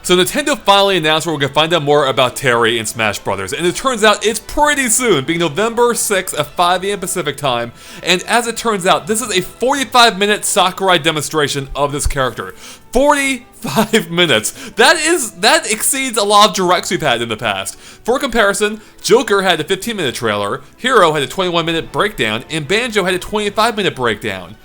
So Nintendo finally announced we're going to find out more about Terry in Smash Brothers, and it turns out it's pretty soon, being November 6th at 5 a.m. Pacific time, and as it turns out, this is a 45-minute Sakurai demonstration of this character. 45 minutes. That exceeds a lot of directs we've had in the past. For comparison, Joker had a 15-minute trailer, Hero had a 21-minute breakdown, and Banjo had a 25-minute breakdown.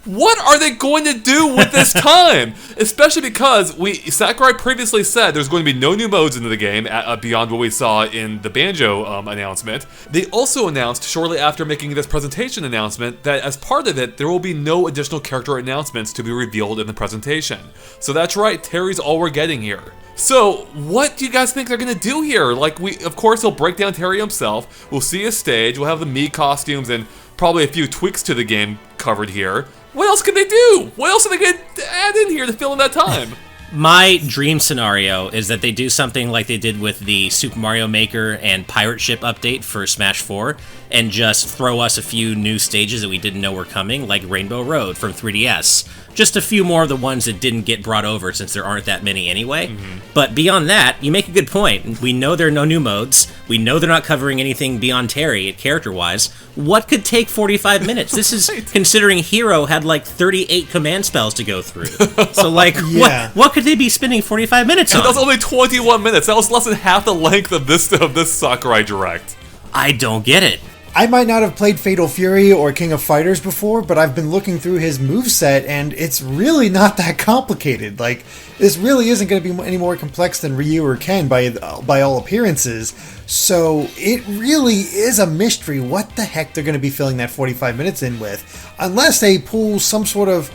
What are they going to do with this time? Especially because Sakurai previously said there's going to be no new modes into the game beyond what we saw in the Banjo announcement. They also announced shortly after making this presentation announcement that as part of it, there will be no additional character announcements to be revealed in the presentation. So that's right, Terry's all we're getting here. So, what do you guys think they're going to do here? Of course, he'll break down Terry himself, we'll see a stage, we'll have the Mii costumes and probably a few tweaks to the game covered here. What else could they do? What else are they going to add in here to fill in that time? My dream scenario is that they do something like they did with the Super Mario Maker and Pirate Ship update for Smash 4, and just throw us a few new stages that we didn't know were coming, like Rainbow Road from 3DS. Just a few more of the ones that didn't get brought over, since there aren't that many anyway. Mm-hmm. But beyond that, you make a good point. We know there are no new modes. We know they're not covering anything beyond Terry, character-wise. What could take 45 minutes? This is considering Hero had 38 command spells to go through. So what could they be spending 45 minutes on? That was only 21 minutes. That was less than half the length of this Sakurai Direct. I don't get it. I might not have played Fatal Fury or King of Fighters before, but I've been looking through his moveset, and it's really not that complicated. This really isn't going to be any more complex than Ryu or Ken by all appearances. So it really is a mystery what the heck they're going to be filling that 45 minutes in with, unless they pull some sort of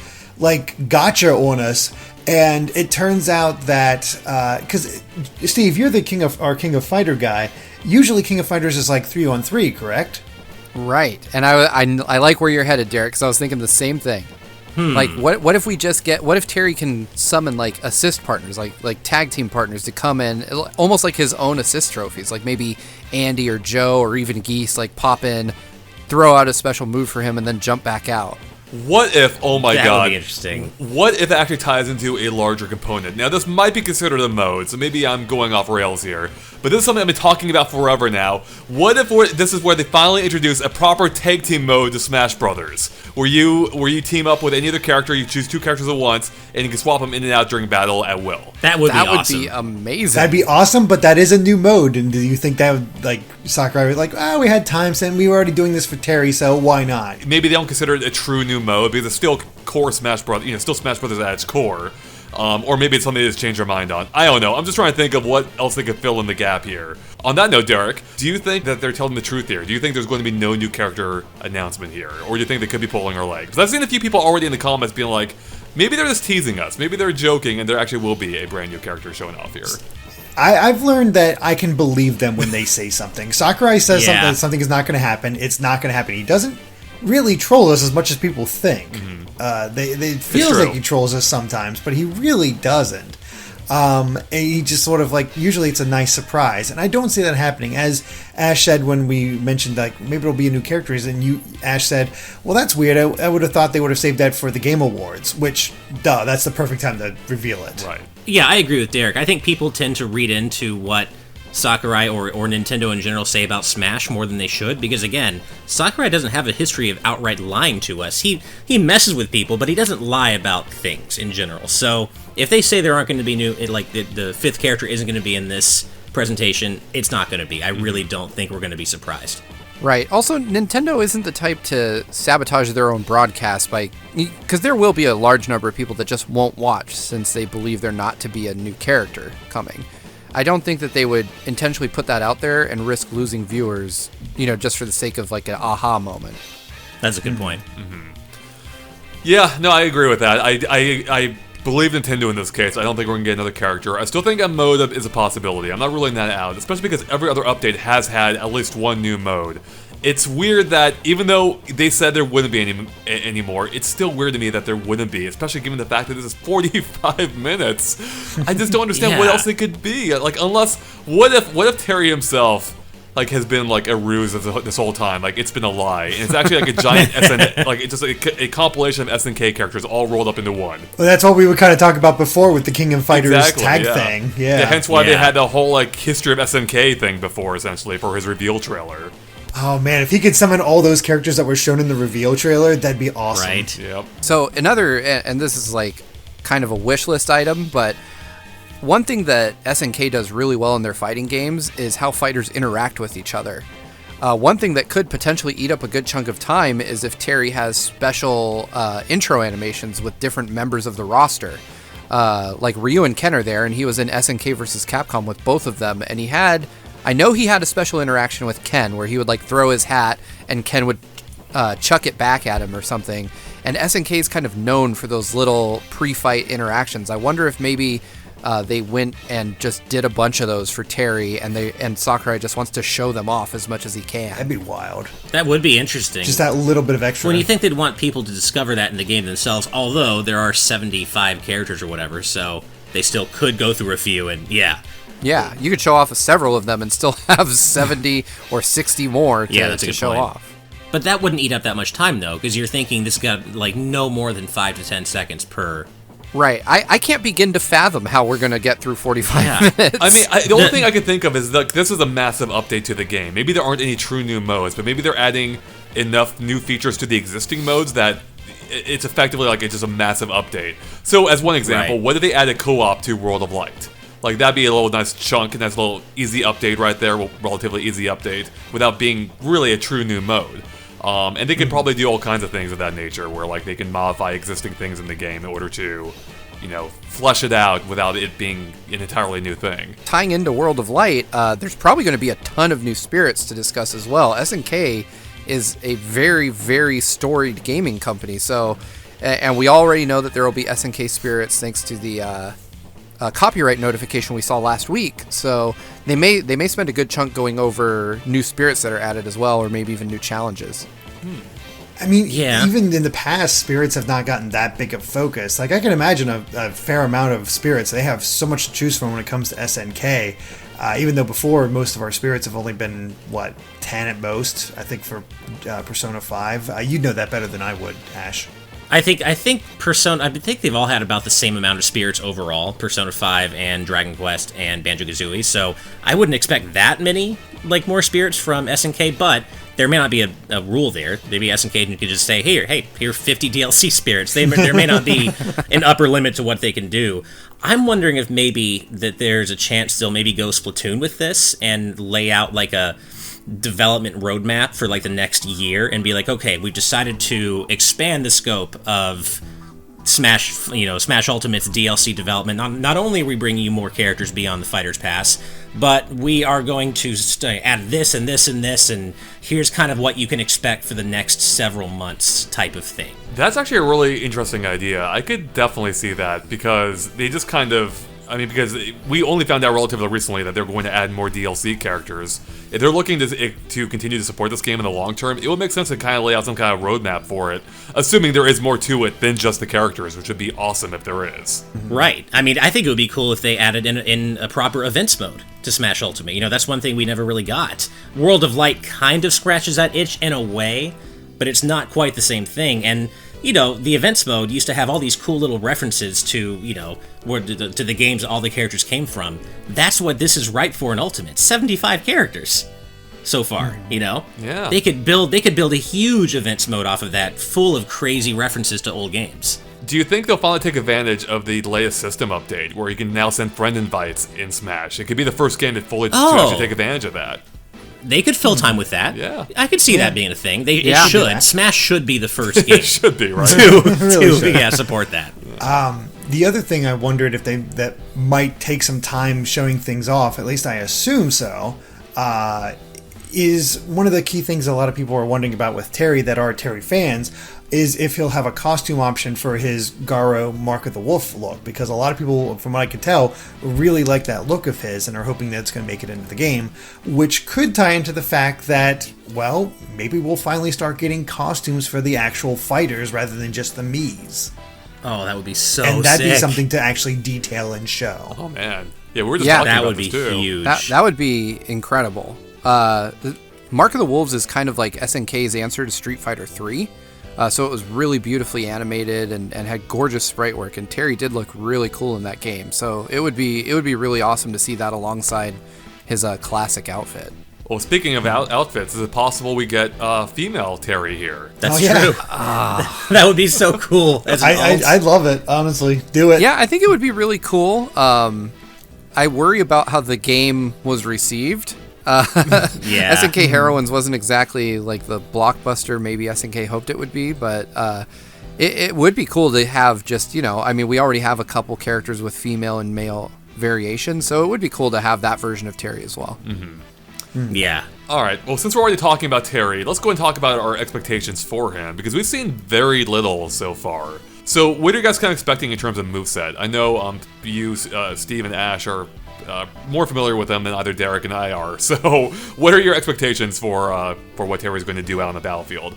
gotcha on us. And it turns out that because Steve, you're the King of Fighter guy. Usually King of Fighters is 3-on-3, correct? Right. And I like where you're headed, Derek, because I was thinking the same thing. What if we just what if Terry can summon assist partners, like tag team partners to come in, almost like his own assist trophies, like maybe Andy or Joe or even Geese, pop in, throw out a special move for him, and then jump back out. What if, oh my god, that would be interesting. What if it actually ties into a larger component? Now, this might be considered a mode, so maybe I'm going off rails here, but this is something I've been talking about forever now. What if this is where they finally introduce a proper tag team mode to Smash Brothers, where you team up with any other character, you choose two characters at once, and you can swap them in and out during battle at will. That would be awesome. That would be amazing. That'd be awesome, but that is a new mode, and do you think that would, Sakurai would we had time, and we were already doing this for Terry, so why not? Maybe they don't consider it a true new mode, because it's still core Smash Brothers, still Smash Brothers at its core. Or maybe it's something they just changed their mind on. I don't know. I'm just trying to think of what else they could fill in the gap here. On that note, Derek, do you think that they're telling the truth here? Do you think there's going to be no new character announcement here? Or do you think they could be pulling our leg? Because I've seen a few people already in the comments being like, maybe they're just teasing us. Maybe they're joking and there actually will be a brand new character showing off here. I've learned that I can believe them when they say something. Sakurai says something is not going to happen. It's not going to happen. He doesn't really troll us as much as people think. Mm-hmm. It feels like he trolls us sometimes, but he really doesn't. And he just sort of usually it's a nice surprise, and I don't see that happening. As Ash said when we mentioned maybe it'll be a new character, and Ash said, well, that's weird. I would have thought they would have saved that for the Game Awards, which that's the perfect time to reveal it. Right. Yeah, I agree with Derek. I think people tend to read into what Sakurai or Nintendo in general say about Smash more than they should, because again, Sakurai doesn't have a history of outright lying to us. He messes with people, but he doesn't lie about things in general. So if they say there aren't going to be new, the fifth character isn't going to be in this presentation, it's not going to be. I really don't think we're going to be surprised. Right. Also, Nintendo isn't the type to sabotage their own broadcast because there will be a large number of people that just won't watch since they believe there not to be a new character coming. I don't think that they would intentionally put that out there and risk losing viewers, just for the sake of an aha moment. That's a good point. Mm-hmm. Yeah, no, I agree with that. I believe Nintendo in this case. I don't think we're going to get another character. I still think a mode is a possibility. I'm not ruling that out, especially because every other update has had at least one new mode. It's weird that even though they said there wouldn't be any anymore, it's still weird to me that there wouldn't be, especially given the fact that this is 45 minutes. I just don't understand what else it could be. Unless, what if Terry himself like has been like a ruse this whole time. Like it's been a lie. And it's actually like a giant like it's just a compilation of SNK characters all rolled up into one. Well, that's what we would kind of talk about before with the King of Fighters tag thing. Yeah. Hence why they had the whole like history of SNK thing before, essentially, for his reveal trailer. Oh man, if he could summon all those characters that were shown in the reveal trailer, that'd be awesome. Right. Yep. So another, and this is like kind of a wish list item, but one thing that SNK does really well in their fighting games is how fighters interact with each other. One thing that could potentially eat up a good chunk of time is if Terry has special intro animations with different members of the roster. Like Ryu and Ken are there, and he was in SNK vs. Capcom with both of them, and I know he had a special interaction with Ken where he would like throw his hat and Ken would chuck it back at him or something. And SNK is kind of known for those little pre-fight interactions. I wonder if maybe they went and just did a bunch of those for Terry, and Sakurai just wants to show them off as much as he can. That'd be wild. That would be interesting. Just that little bit of extra. When you think they'd want people to discover that in the game themselves, although there are 75 characters or whatever, so they still could go through a few, and yeah. Yeah, you could show off several of them and still have 70 or 60 more to show off. But that wouldn't eat up that much time, though, because you're thinking this got like no more than 5 to 10 seconds per. Right. I can't begin to fathom how we're going to get through 45 minutes. I mean, the only thing I can think of is like this is a massive update to the game. Maybe there aren't any true new modes, but maybe they're adding enough new features to the existing modes that it's effectively like it's just a massive update. So, as one example, what if they added co-op to World of Light? Like, that'd be a little nice chunk, and that's a little easy update right there, relatively easy update, without being really a true new mode. And they could probably do all kinds of things of that nature, where like they can modify existing things in the game in order to, flesh it out without it being an entirely new thing. Tying into World of Light, there's probably going to be a ton of new spirits to discuss as well. SNK is a very, very storied gaming company, so, and we already know that there will be SNK spirits thanks to the copyright notification we saw last week. So they may spend a good chunk going over new spirits that are added as well, or maybe even new challenges. I mean, even in the past, spirits have not gotten that big of focus. Like, I can imagine a fair amount of spirits. They have so much to choose from when it comes to SNK. Even though before, most of our spirits have only been, 10 at most, I think, for Persona 5. You'd know that better than I would, Ash. I think they've all had about the same amount of spirits overall, Persona 5 and Dragon Quest and Banjo-Kazooie, so I wouldn't expect that many, more spirits from SNK, but there may not be a rule there. Maybe SNK could just say, here 50 DLC spirits. There may not be an upper limit to what they can do. I'm wondering if maybe that there's a chance they'll maybe go Splatoon with this and lay out like a development roadmap for like the next year and be like, okay, we've decided to expand the scope of Smash Ultimate's DLC development. Not only are we bringing you more characters beyond the Fighter's Pass, but we are going to add this and this and this, and here's kind of what you can expect for the next several months type of thing. That's actually a really interesting idea. I could definitely see that, because they just kind of... because we only found out relatively recently that they're going to add more DLC characters. If they're looking to continue to support this game in the long term, it would make sense to kind of lay out some kind of roadmap for it, assuming there is more to it than just the characters, which would be awesome if there is. Right. I think it would be cool if they added in a proper events mode to Smash Ultimate. That's one thing we never really got. World of Light kind of scratches that itch in a way, but it's not quite the same thing, and the events mode used to have all these cool little references to, to the games all the characters came from. That's what this is ripe for in Ultimate. 75 characters so far, Yeah. They could build a huge events mode off of that, full of crazy references to old games. Do you think they'll finally take advantage of the latest system update, where you can now send friend invites in Smash? It could be the first game to fully to actually take advantage of that. They could fill time with that. Yeah. I could see that being a thing. It should. Smash should be the first game. It should be, right? to support that. The other thing I wondered if that might take some time showing things off, at least I assume so, is one of the key things a lot of people are wondering about with Terry that are Terry fans, is if he'll have a costume option for his Garo Mark of the Wolf look, because a lot of people, from what I can tell, really like that look of his and are hoping that it's going to make it into the game, which could tie into the fact that, maybe we'll finally start getting costumes for the actual fighters rather than just the Miis. Oh, that would be so sick. And that'd sick. Be something to actually detail and show. Oh, man. Yeah, we were just talking about this, too. Huge. That would be incredible. Mark of the Wolves is kind of like SNK's answer to Street Fighter 3. So it was really beautifully animated and had gorgeous sprite work, and Terry did look really cool in that game. So it would be really awesome to see that alongside his classic outfit. Well, speaking of outfits, is it possible we get female Terry here? That's true. That would be so cool. I'd love it, honestly. Do it. Yeah, I think it would be really cool. I worry about how the game was received. SNK Heroines wasn't exactly like the blockbuster maybe SNK hoped it would be, but it would be cool to have just, we already have a couple characters with female and male variation, so it would be cool to have that version of Terry as well. Yeah. All right, well, since we're already talking about Terry, let's go and talk about our expectations for him, because we've seen very little so far. So what are you guys kind of expecting in terms of moveset? I know you, Steve, and Ash are more familiar with them than either Derek and I are. So what are your expectations for what Terry's going to do out on the battlefield?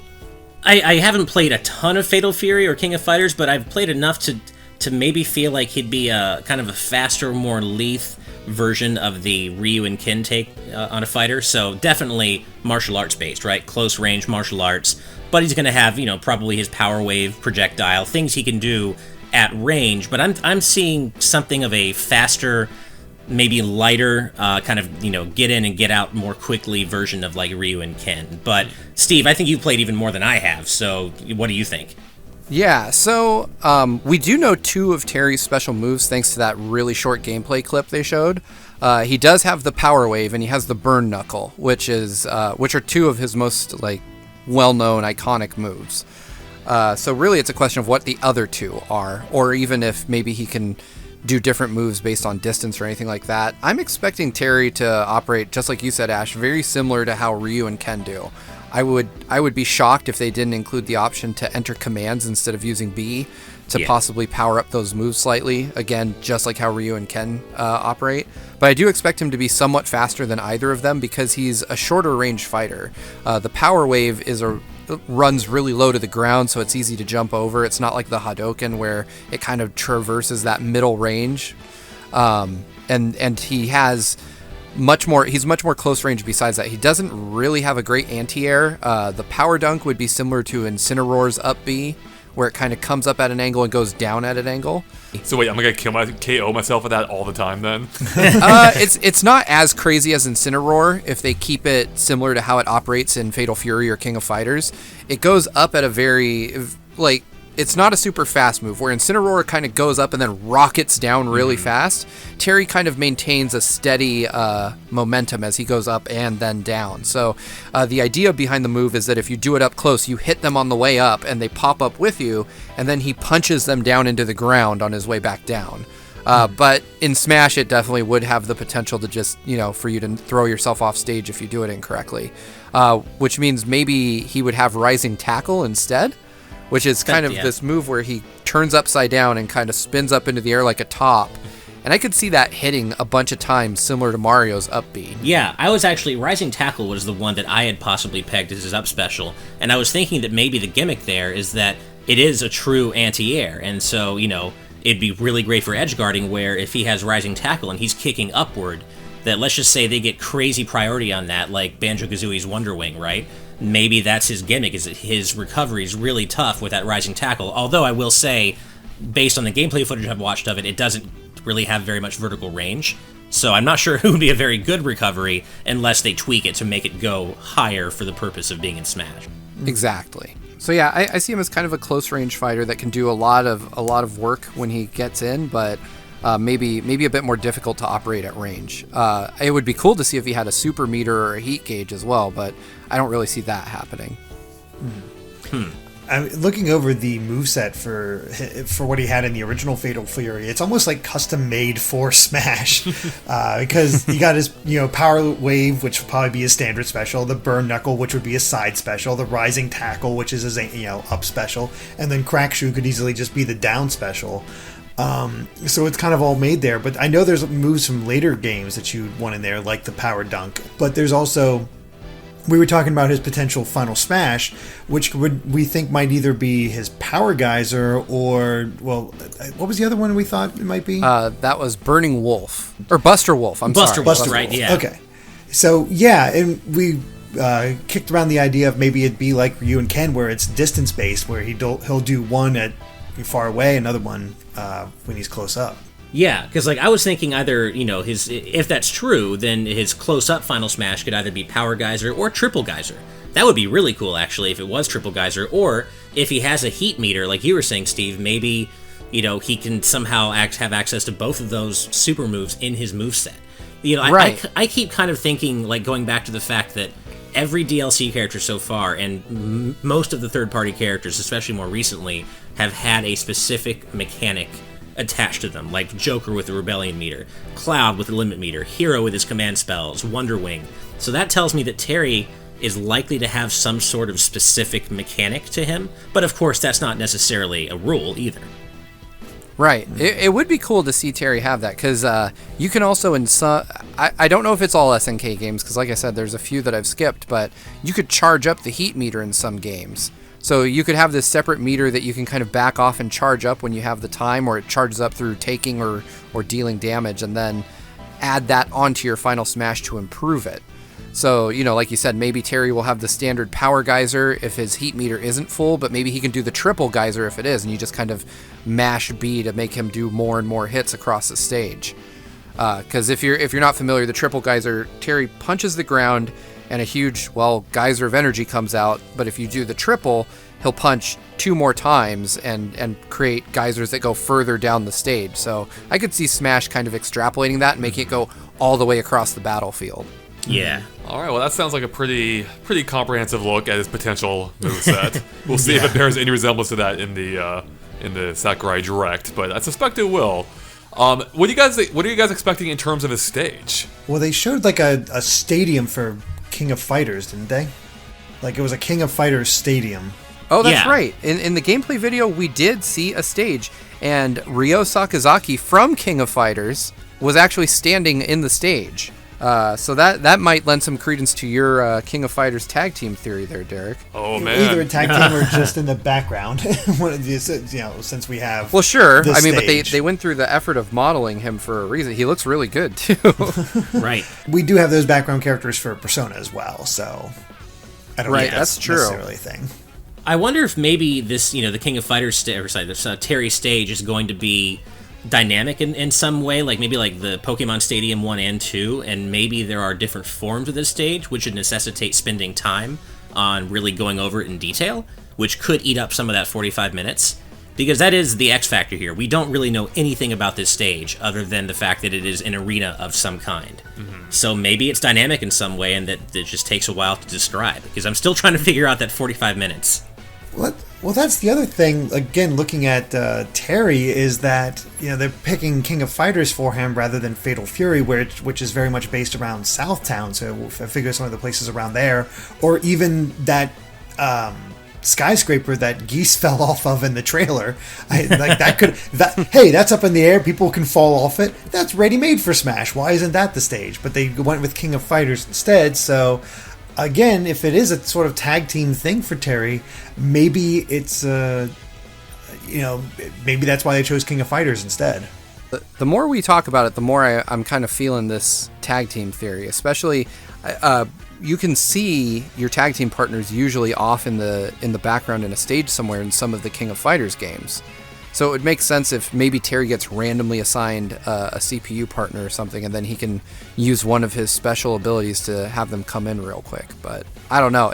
I haven't played a ton of Fatal Fury or King of Fighters, but I've played enough to maybe feel like he'd be a kind of a faster, more lithe version of the Ryu and Ken take on a fighter. So definitely martial arts based, right? Close range martial arts. But he's going to have, probably his power wave projectile, things he can do at range. But I'm seeing something of a faster, maybe lighter, kind of, get in and get out more quickly version of like Ryu and Ken. But Steve, I think you've played even more than I have. So what do you think? Yeah, so we do know 2 of Terry's special moves thanks to that really short gameplay clip they showed. He does have the Power Wave and he has the Burn Knuckle, which are 2 of his most like well-known iconic moves. So really it's a question of what the other 2 are, or even if maybe he can do different moves based on distance or anything like that. I'm expecting Terry to operate, just like you said, Ash, very similar to how Ryu and Ken do. I would be shocked if they didn't include the option to enter commands instead of using B to possibly power up those moves slightly. Again, just like how Ryu and Ken operate. But I do expect him to be somewhat faster than either of them because he's a shorter range fighter. The Power Wave runs really low to the ground, so it's easy to jump over. It's not like the Hadouken where it kind of traverses that middle range. And he's much more close range besides that. He doesn't really have a great anti-air. The Power Dunk would be similar to Incineroar's up B, where it kind of comes up at an angle and goes down at an angle. So wait, I'm going to KO myself with that all the time then? It's not as crazy as Incineroar if they keep it similar to how it operates in Fatal Fury or King of Fighters. It goes up at a very, it's not a super fast move, where Incineroar kind of goes up and then rockets down really fast. Terry kind of maintains a steady momentum as he goes up and then down. So the idea behind the move is that if you do it up close, you hit them on the way up and they pop up with you, and then he punches them down into the ground on his way back down. But in Smash, it definitely would have the potential to just, for you to throw yourself off stage if you do it incorrectly. Which means maybe he would have Rising Tackle instead, which is kind of this move where he turns upside down and kind of spins up into the air like a top. And I could see that hitting a bunch of times similar to Mario's up B. Yeah, Rising Tackle was the one that I had possibly pegged as his up special. And I was thinking that maybe the gimmick there is that it is a true anti-air. And so, it'd be really great for edge guarding, where if he has Rising Tackle and he's kicking upward, that let's just say they get crazy priority on that, like Banjo-Kazooie's Wonder Wing, right? Maybe that's his gimmick, is that his recovery is really tough with that Rising Tackle. Although I will say, based on the gameplay footage I've watched of it, it doesn't really have very much vertical range. So I'm not sure it would be a very good recovery unless they tweak it to make it go higher for the purpose of being in Smash. Exactly. So yeah, I see him as kind of a close range fighter that can do a lot of work when he gets in, but maybe a bit more difficult to operate at range. It would be cool to see if he had a super meter or a heat gauge as well, but I don't really see that happening. I'm looking over the moveset for what he had in the original Fatal Fury. It's almost like custom made for Smash, because he got his Power Wave, which would probably be his standard special, the Burn Knuckle, which would be his side special, the Rising Tackle, which is his up special, and then Crack Shoe could easily just be the down special. So it's kind of all made there, but I know there's moves from later games that you want in there, like the Power Dunk, but there's also, we were talking about his potential Final Smash, which we think might either be his Power Geyser or, well, what was the other one we thought it might be? That was Burning Wolf, or Buster Wolf, Buster Wolf, right, yeah. Okay. So yeah, and we kicked around the idea of maybe it'd be like Ryu and Ken, where it's distance based, where he'll do one at far away, another one when he's close up. Yeah, because like I was thinking either, if that's true, then his close-up Final Smash could either be Power Geyser or Triple Geyser. That would be really cool, actually, if it was Triple Geyser, or if he has a Heat Meter, like you were saying, Steve, maybe, he can somehow have access to both of those super moves in his moveset. Right. I keep kind of thinking, like, going back to the fact that every DLC character so far, and most of the third-party characters, especially more recently, have had a specific mechanic attached to them, like Joker with the Rebellion meter, Cloud with the Limit meter, Hero with his command spells, Wonder Wing. So that tells me that Terry is likely to have some sort of specific mechanic to him, but of course that's not necessarily a rule either. Right. It would be cool to see Terry have that, because you can also in some... I don't know if it's all SNK games, because like I said, there's a few that I've skipped, but you could charge up the Heat meter in some games. So you could have this separate meter that you can kind of back off and charge up when you have the time, or it charges up through taking or dealing damage, and then add that onto your Final Smash to improve it. So, like you said, maybe Terry will have the standard Power Geyser if his Heat meter isn't full, but maybe he can do the Triple Geyser if it is, and you just kind of mash B to make him do more and more hits across the stage. Because if you're not familiar, the Triple Geyser, Terry punches the ground, and a huge, geyser of energy comes out, but if you do the triple, he'll punch 2 more times and create geysers that go further down the stage. So I could see Smash kind of extrapolating that and making it go all the way across the battlefield. Yeah. All right, well, that sounds like a pretty comprehensive look at his potential moveset. We'll see if it bears any resemblance to that in the Sakurai Direct, but I suspect it will. What are you guys expecting in terms of his stage? Well, they showed like a stadium for King of Fighters, didn't they? Like it was a King of Fighters stadium. Oh, that's Yeah. right. In the gameplay video, we did see a stage, and Ryo Sakazaki from King of Fighters was actually standing in the stage. So that might lend some credence to your King of Fighters tag team theory there, Derek. Oh, man. Either a tag team or just in the background. Since we have. Well, sure. this I mean, stage. but they went through the effort of modeling him for a reason. He looks really good too. Right. We do have those background characters for Persona as well, so I don't Right, think that's true. necessarily a thing. I wonder if maybe this, the King of Fighters this Terry stage is going to be dynamic in some way, like maybe like the Pokemon Stadium 1 and 2, and maybe there are different forms of this stage, which would necessitate spending time on really going over it in detail, which could eat up some of that 45 minutes. Because that is the X factor here. We don't really know anything about this stage other than the fact that it is an arena of some kind. Mm-hmm. So maybe it's dynamic in some way and that it just takes a while to describe, because I'm still trying to figure out that 45 minutes. Well, that's the other thing, again, looking at Terry, is that, they're picking King of Fighters for him rather than Fatal Fury, which is very much based around Southtown, so I figure some of the places around there, or even that skyscraper that Geese fell off of in the trailer. Hey, that's up in the air, people can fall off it. That's ready-made for Smash. Why isn't that the stage? But they went with King of Fighters instead, so... Again, if it is a sort of tag team thing for Terry, maybe it's, maybe that's why they chose King of Fighters instead. The more we talk about it, the more I'm kind of feeling this tag team theory. Especially, you can see your tag team partners usually off in the background in a stage somewhere in some of the King of Fighters games. So it would make sense if maybe Terry gets randomly assigned a CPU partner or something, and then he can use one of his special abilities to have them come in real quick. But I don't know.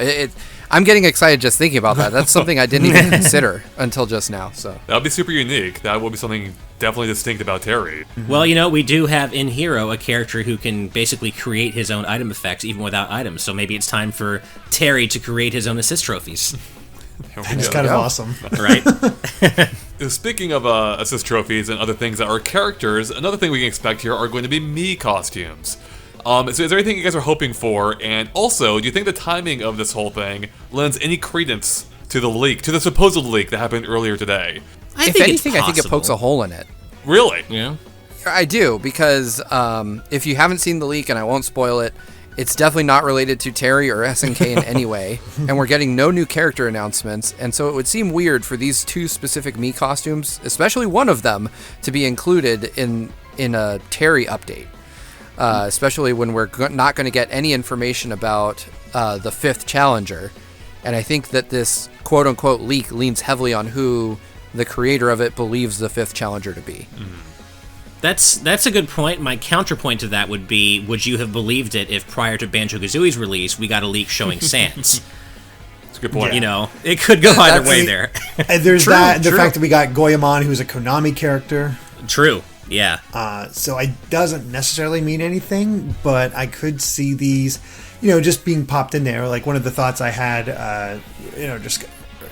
I'm getting excited just thinking about that. That's something I didn't even consider until just now. So That would be super unique. That would be something definitely distinct about Terry. Mm-hmm. Well, we do have in Hero a character who can basically create his own item effects even without items. So maybe it's time for Terry to create his own assist trophies. That's kind of awesome. Right? Speaking of assist trophies and other things that are characters, another thing we can expect here are going to be Mii costumes. So is there anything you guys are hoping for? And also, do you think the timing of this whole thing lends any credence to the supposed leak that happened earlier today? if anything, I think it pokes a hole in it. Really? Yeah. I do, because if you haven't seen the leak, and I won't spoil it, it's definitely not related to Terry or SNK in any way, and we're getting no new character announcements, and so it would seem weird for these 2 specific Mii costumes, especially one of them, to be included in a Terry update. especially when we're not going to get any information about the 5th challenger. And I think that this quote-unquote leak leans heavily on who the creator of it believes the 5th challenger to be. That's a good point. My counterpoint to that would be, would you have believed it if prior to Banjo-Kazooie's release, we got a leak showing Sans? That's a good point. You know, it could go either way there. And there's that, and the fact that we got Goemon, who's a Konami character. True, yeah. So it doesn't necessarily mean anything, but I could see these, just being popped in there. Like one of the thoughts I had, just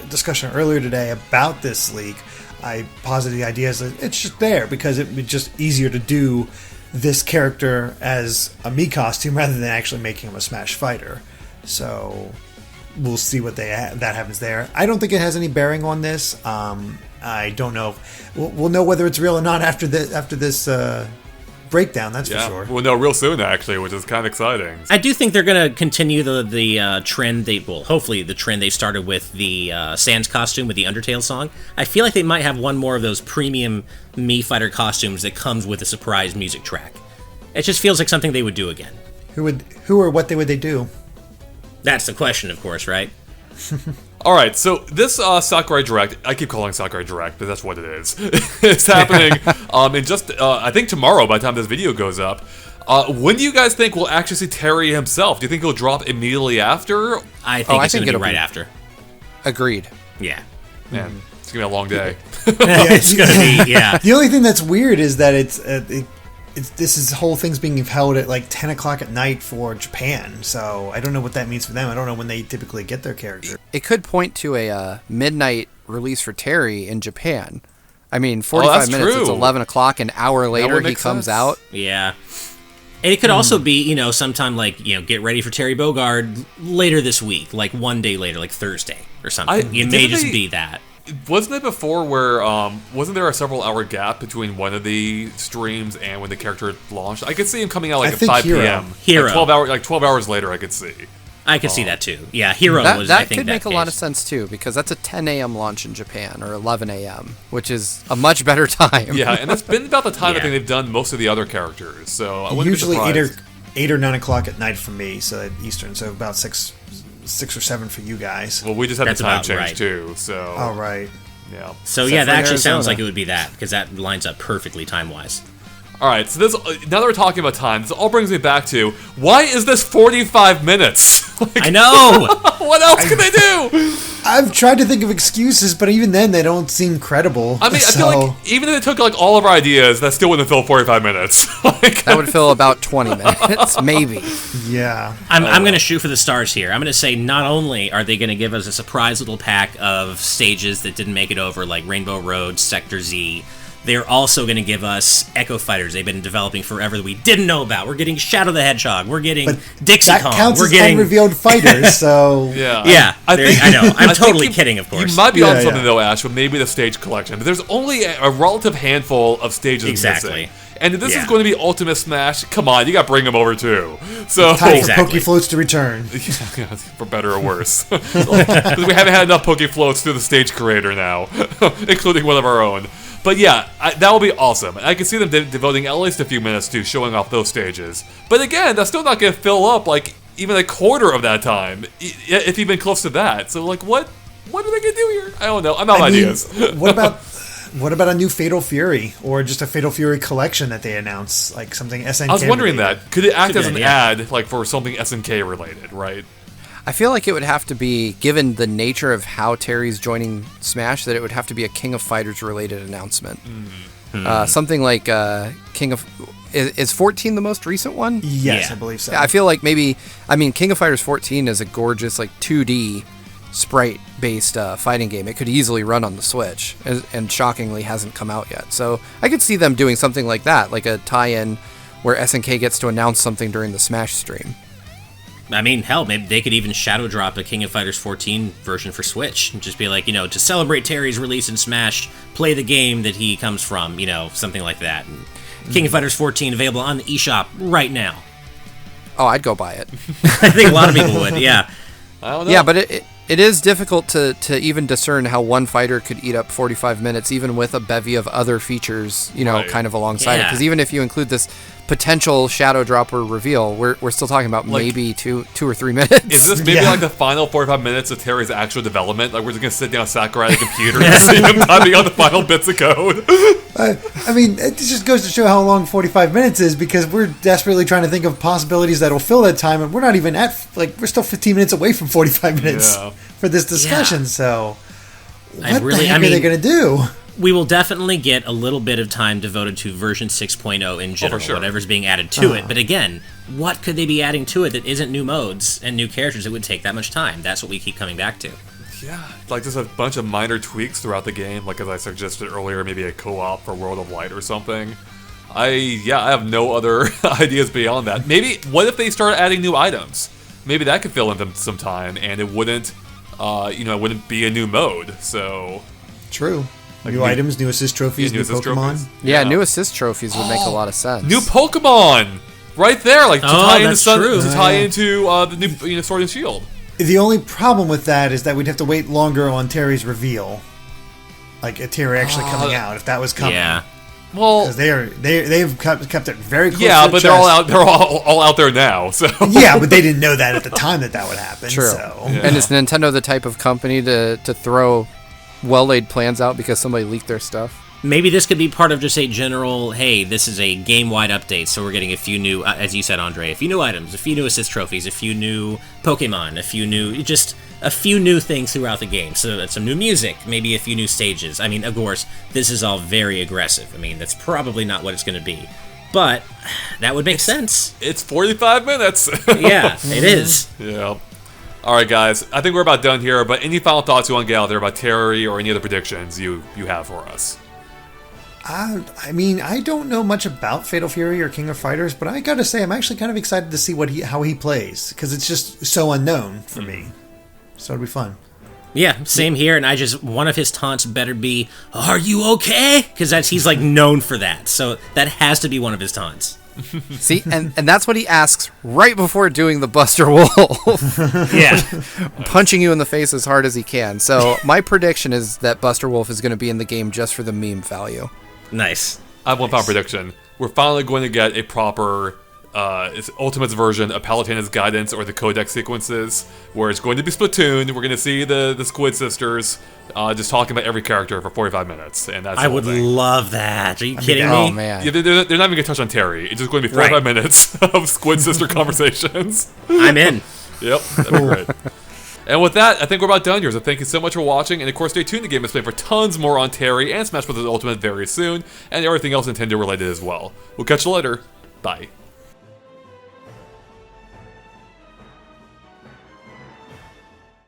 discussion earlier today about this leak, I posited the idea that it's just there because it would be just easier to do this character as a Mii costume rather than actually making him a Smash fighter. So we'll see what that happens there. I don't think it has any bearing on this. I don't know. We'll know whether it's real or not after this breakdown. That's for sure. We'll know real soon, actually, which is kind of exciting. I do think they're going to continue the trend hopefully the trend they started with the Sans costume with the Undertale song. I feel like they might have one more of those premium Mii Fighter costumes that comes with a surprise music track. It just feels like something they would do again. Who or what would they do? That's the question, of course, right? All right, so this Sakurai Direct, I keep calling Sakurai Direct, but that's what it is. It's happening in just, I think tomorrow by the time this video goes up. When do you guys think we'll actually see Terry himself? Do you think he'll drop immediately after? I think it's going to be right after. Agreed. Yeah. Man, it's going to be a long day. It's going to be, yeah. The only thing that's weird is that this whole thing's being held at like 10 o'clock at night for Japan, so I don't know what that means for them. I don't know when they typically get their character. It could point to a midnight release for Terry in Japan. I mean, 45 minutes, it's 11 o'clock, an hour later he comes out. Yeah. And it could also be, sometime like, get ready for Terry Bogard later this week, like one day later, like Thursday or something. It may just be that. Wasn't it before where, wasn't there a several-hour gap between one of the streams and when the character launched? I could see him coming out like at 5 p.m. Hero. Like 12 hours later, I could see. I could see that too. Yeah, Hero was, I think, that could make a lot of sense too, because that's a 10 a.m. launch in Japan, or 11 a.m., which is a much better time. Yeah, and that's been about the time I think they've done most of the other characters, so I wouldn't usually be surprised. 8 or 9 o'clock at night for me, so Eastern, so about 6 or 7 for you guys. Well, we just had the time change right. too, so... Oh, right. Yeah. So yeah, that actually sounds like it would be that, because that lines up perfectly time-wise. All right, so this, now that we're talking about time, this all brings me back to, why is this 45 minutes? I know! What else can they do? I've tried to think of excuses, but even then, they don't seem credible. I mean, I feel like even if they took like all of our ideas, that still wouldn't fill 45 minutes. That would fill about 20 minutes, maybe. Yeah. I'm going to shoot for the stars here. I'm going to say not only are they going to give us a surprise little pack of stages that didn't make it over, like Rainbow Road, Sector Z, they're also going to give us Echo Fighters they've been developing forever that we didn't know about. We're getting Shadow the Hedgehog. We're getting Dixie Kong. That counts we're as getting unrevealed fighters, so... Yeah, I know. I'm totally kidding, of course. You might be on something, though, Ash, with maybe the stage collection. But there's only a relative handful of stages missing. And if this is going to be Ultimate Smash, come on, you got to bring them over, too. So time for Pokefloats to return. For better or worse. Because we haven't had enough Pokefloats through the stage creator now, including one of our own. But yeah, that will be awesome. I can see them devoting at least a few minutes to showing off those stages. But again, that's still not going to fill up like even a quarter of that time, if even close to that. So like, what are they going to do here? I don't know. I'm out of ideas. What about a new Fatal Fury or just a Fatal Fury collection that they announce, like something SNK? I was wondering related? that could it act as an ad like for something SNK related, right? I feel like it would have to be, given the nature of how Terry's joining Smash, that it would have to be a King of Fighters related announcement. Something like King of... Is 14 the most recent one? Yes, I believe so. I feel like maybe... I mean, King of Fighters 14 is a gorgeous, like, 2D sprite-based fighting game. It could easily run on the Switch, and shockingly hasn't come out yet. So I could see them doing something like that, like a tie-in where SNK gets to announce something during the Smash stream. I mean, hell, maybe they could even shadow drop a King of Fighters 14 version for Switch and just be like, to celebrate Terry's release in Smash, play the game that he comes from, something like that. And King of Fighters 14 available on the eShop right now. Oh, I'd go buy it. I think a lot of people would, yeah. I don't know. Yeah, but it is difficult to even discern how one fighter could eat up 45 minutes, even with a bevy of other features, kind of alongside it. Because even if you include this potential shadow dropper reveal, we're still talking about maybe two or 3 minutes. Is this maybe like the final 45 minutes of Terry's actual development? Like we're just gonna sit down Sakurai at the computer and see him typing out the final bits of code? I mean, it just goes to show how long 45 minutes is, because we're desperately trying to think of possibilities that'll fill that time, and we're not even at, like, we're still 15 minutes away from 45 minutes for this discussion, so what the heck are they going to do? We will definitely get a little bit of time devoted to version 6.0 in general, whatever's being added to it. But again, what could they be adding to it that isn't new modes and new characters that would take that much time? That's what we keep coming back to. Yeah, like just a bunch of minor tweaks throughout the game, like as I suggested earlier, maybe a co-op for World of Light or something. I have no other ideas beyond that. Maybe, what if they start adding new items? Maybe that could fill in them some time, and it wouldn't, it wouldn't be a new mode, so... True. Like new items, new assist trophies, new Pokemon. Trophies. Yeah, new assist trophies would make a lot of sense. New Pokemon! Right there, like to tie into the new Sword and Shield. The only problem with that is that we'd have to wait longer on Terry's reveal. Like Terry actually coming out, if that was coming. Yeah. Well, because they've kept it very close. Yeah, to but the chest. they're all out there now. So yeah, but they didn't know that at the time that would happen. True. So. Yeah. And is Nintendo the type of company to throw well-laid plans out because somebody leaked their stuff? Maybe this could be part of just a general, hey, this is a game-wide update, so we're getting a few new, as you said, Andre, a few new items, a few new assist trophies, a few new Pokemon, a few new things throughout the game. So some new music, maybe a few new stages. I mean, of course, this is all very aggressive. I mean, that's probably not what it's going to be. But that would make sense. It's 45 minutes. Yeah, it is. Yeah. All right, guys. I think we're about done here, but any final thoughts you want to get out there about Terry or any other predictions you have for us? I mean, I don't know much about Fatal Fury or King of Fighters, but I gotta say, I'm actually kind of excited to see how he plays, because it's just so unknown for me. So it'll be fun. Yeah, same here, and one of his taunts better be, "Are you okay?" Because he's like known for that, so that has to be one of his taunts. See, and that's what he asks right before doing the Buster Wolf. Yeah. Punching you in the face as hard as he can. So my prediction is that Buster Wolf is going to be in the game just for the meme value. Nice. I have one final prediction. We're finally going to get a proper Ultimate's version of Palutena's Guidance or the Codex sequences, where it's going to be Splatoon. We're going to see the Squid Sisters just talking about every character for 45 minutes, and that's I would love that. Are you kidding me? Oh, man. Yeah, they're not even going to touch on Terry. It's just going to be 45 minutes of Squid Sister conversations. I'm in. Yep, that'd be great. And with that, I think we're about done here, so thank you so much for watching, and of course stay tuned to Game Explained for tons more on Terry and Smash Bros. Ultimate very soon, and everything else Nintendo related as well. We'll catch you later. Bye.